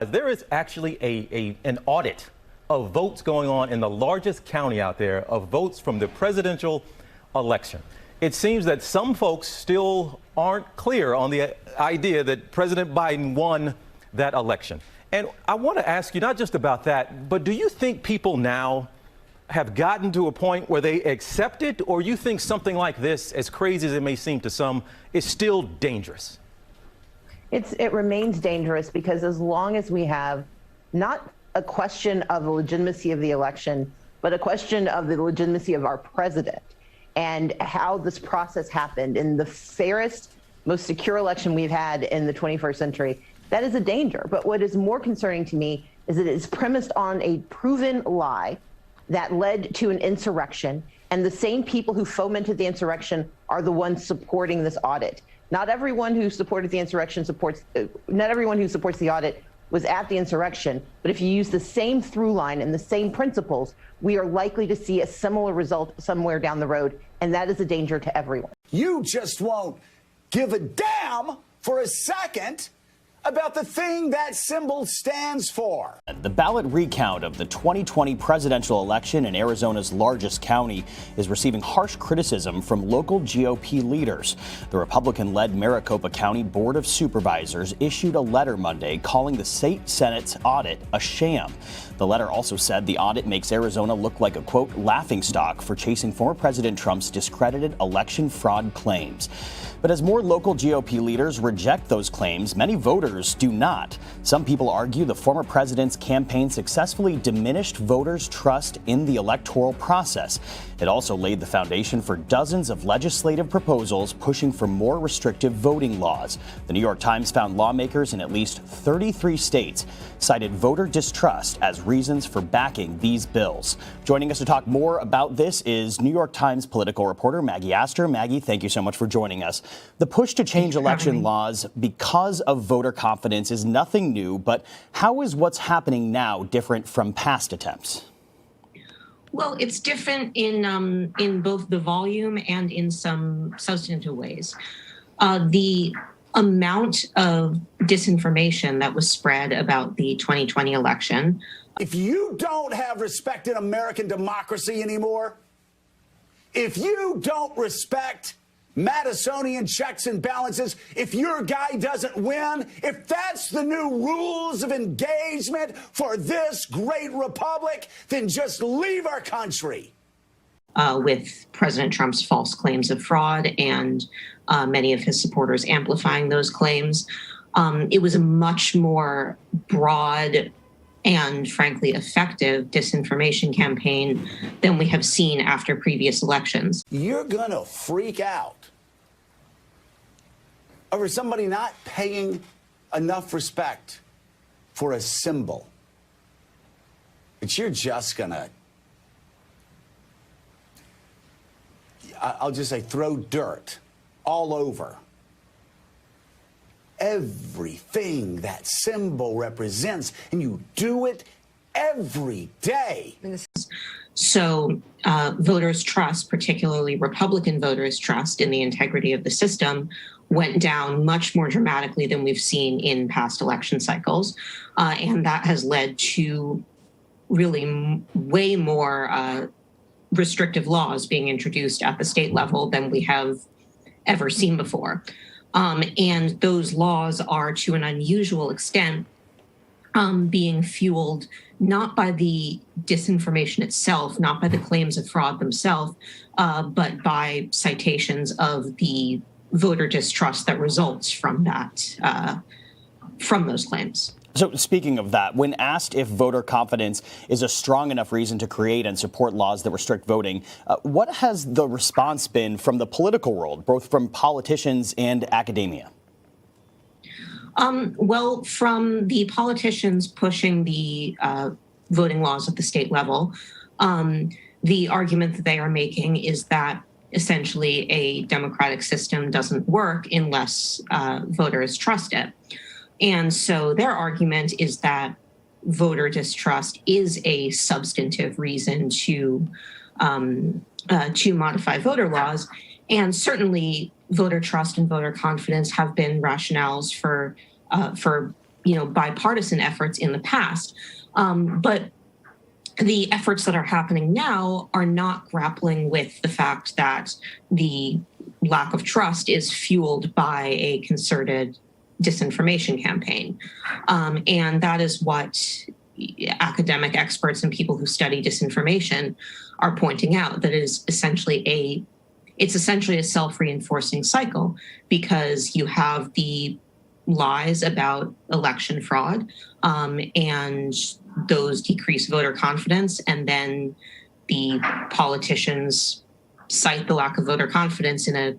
There is actually an audit of votes going on in the largest county out there, of votes from the presidential election. It seems that some folks still aren't clear on the idea that President Biden won that election. And I want to ask you not just about that, but do you think people now have gotten to a point where they accept it, or you think something like this, as crazy as it may seem to some, is still dangerous? It remains dangerous because as long as we have not a question of the legitimacy of the election, but a question of the legitimacy of our president and how this process happened in the fairest, most secure election we've had in the 21st century, that is a danger. But what is more concerning to me is that it is premised on a proven lie that led to an insurrection, and the same people who fomented the insurrection are the ones supporting this audit. Not everyone who supported the insurrection not everyone who supports the audit was at the insurrection, but if you use the same through line and the same principles, we are likely to see a similar result somewhere down the road, and that is a danger to everyone. You just won't give a damn for a second about the thing that symbol stands for. The ballot recount of the 2020 presidential election in Arizona's largest county is receiving harsh criticism from local GOP leaders. The Republican-led Maricopa County Board of Supervisors issued a letter Monday calling the state Senate's audit a sham. The letter also said the audit makes Arizona look like a, quote, laughingstock for chasing former President Trump's discredited election fraud claims. But as more local GOP leaders reject those claims, many voters do not. Some people argue the former president's campaign successfully diminished voters' trust in the electoral process. It also laid the foundation for dozens of legislative proposals pushing for more restrictive voting laws. The New York Times found lawmakers in at least 33 states cited voter distrust as reasons for backing these bills. Joining us to talk more about this is New York Times political reporter Maggie Astor. Maggie, thank you so much for joining us. The push to change election laws because of voter confidence is nothing new, but how is what's happening now different from past attempts? Well, it's different in both the volume and in some substantive ways. The amount of disinformation that was spread about the 2020 election. If you don't have respect in American democracy anymore, if you don't respect Madisonian checks and balances, if your guy doesn't win, if that's the new rules of engagement for this great republic, then just leave our country. With President Trump's false claims of fraud and many of his supporters amplifying those claims, it was a much more broad and frankly effective disinformation campaign than we have seen after previous elections. You're going to freak out over somebody not paying enough respect for a symbol. But you're just going to, I'll just say, throw dirt all over everything that symbol represents, and you do it every day. So voters' trust, particularly Republican voters' trust in the integrity of the system, went down much more dramatically than we've seen in past election cycles. And that has led to really way more restrictive laws being introduced at the state level than we have ever seen before. And those laws are, to an unusual extent, being fueled not by the disinformation itself, not by the claims of fraud themselves, but by citations of the voter distrust that results from that, from those claims. So speaking of that, when asked if voter confidence is a strong enough reason to create and support laws that restrict voting, what has the response been from the political world, both from politicians and academia? Well, from the politicians pushing the voting laws at the state level, the argument that they are making is that essentially a democratic system doesn't work unless voters trust it. And so their argument is that voter distrust is a substantive reason to modify voter laws. And certainly voter trust and voter confidence have been rationales for bipartisan efforts in the past. But the efforts that are happening now are not grappling with the fact that the lack of trust is fueled by a concerted disinformation campaign. And that is what academic experts and people who study disinformation are pointing out, that it is essentially a self-reinforcing cycle, because you have the lies about election fraud, and those decrease voter confidence, and then the politicians cite the lack of voter confidence in a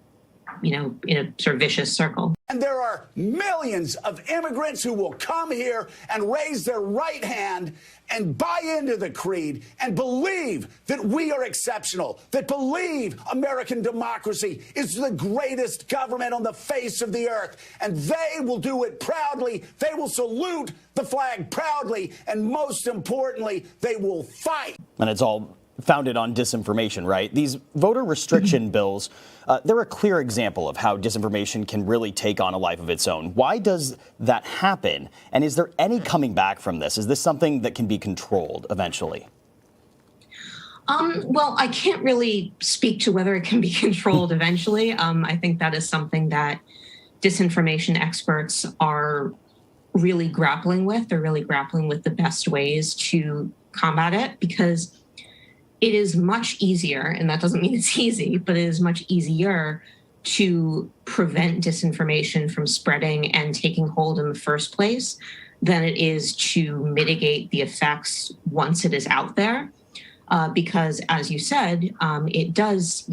sort of vicious circle. And there are millions of immigrants who will come here and raise their right hand and buy into the creed and believe that we are exceptional, that believe American democracy is the greatest government on the face of the earth. And they will do it proudly. They will salute the flag proudly. And most importantly, they will fight. And it's all founded on disinformation, right? These voter restriction bills, they're a clear example of how disinformation can really take on a life of its own. Why does that happen? And is there any coming back from this? Is this something that can be controlled eventually? Well, I can't really speak to whether it can be controlled eventually. I think that is something that disinformation experts are really grappling with. They're really grappling with the best ways to combat it, because it is much easier, and that doesn't mean it's easy, but it is much easier to prevent disinformation from spreading and taking hold in the first place than it is to mitigate the effects once it is out there. Because, as you said, it does,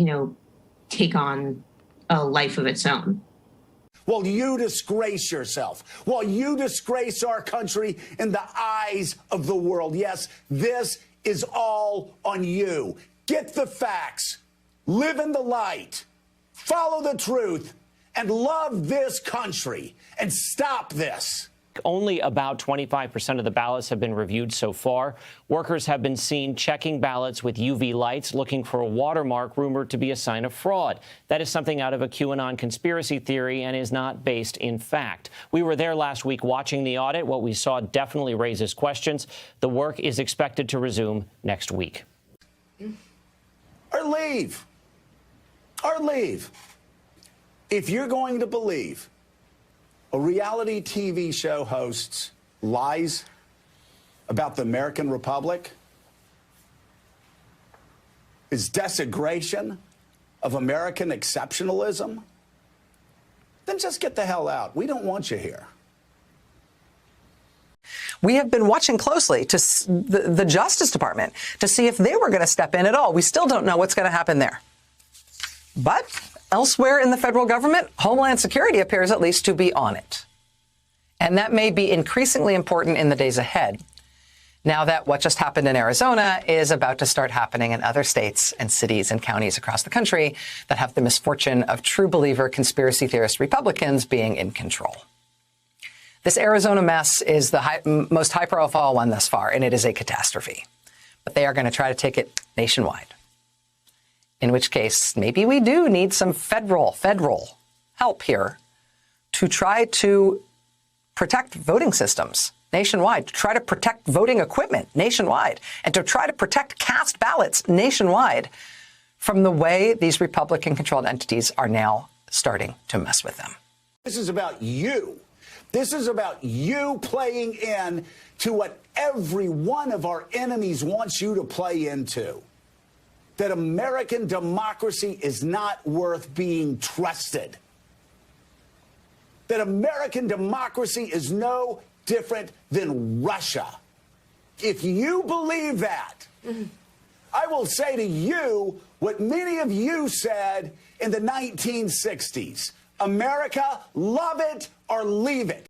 take on a life of its own. Well, you disgrace yourself. Well, you disgrace our country in the eyes of the world. Yes, this is all on you. Get the facts, live in the light, follow the truth, and love this country, and stop this. Only about 25% of the ballots have been reviewed so far. Workers have been seen checking ballots with UV lights, looking for a watermark rumored to be a sign of fraud. That is something out of a QAnon conspiracy theory and is not based in fact. We were there last week watching the audit. What we saw definitely raises questions. The work is expected to resume next week. Or leave. Or leave. If you're going to believe a reality TV show hosts lies about the American Republic, is desecration of American exceptionalism, then just get the hell out. We don't want you here. We have been watching closely to the Justice Department to see if they were going to step in at all. We still don't know what's going to happen there. But elsewhere in the federal government, Homeland Security appears at least to be on it. And that may be increasingly important in the days ahead, now that what just happened in Arizona is about to start happening in other states and cities and counties across the country that have the misfortune of true believer conspiracy theorist Republicans being in control. This Arizona mess is the most high-profile one thus far, and it is a catastrophe. But they are going to try to take it nationwide. In which case, maybe we do need some federal help here to try to protect voting systems nationwide, to try to protect voting equipment nationwide, and to try to protect cast ballots nationwide from the way these Republican-controlled entities are now starting to mess with them. This is about you. This is about you playing in to what every one of our enemies wants you to play into. That American democracy is not worth being trusted. That American democracy is no different than Russia. If you believe that, I will say to you what many of you said in the 1960s. America, love it or leave it.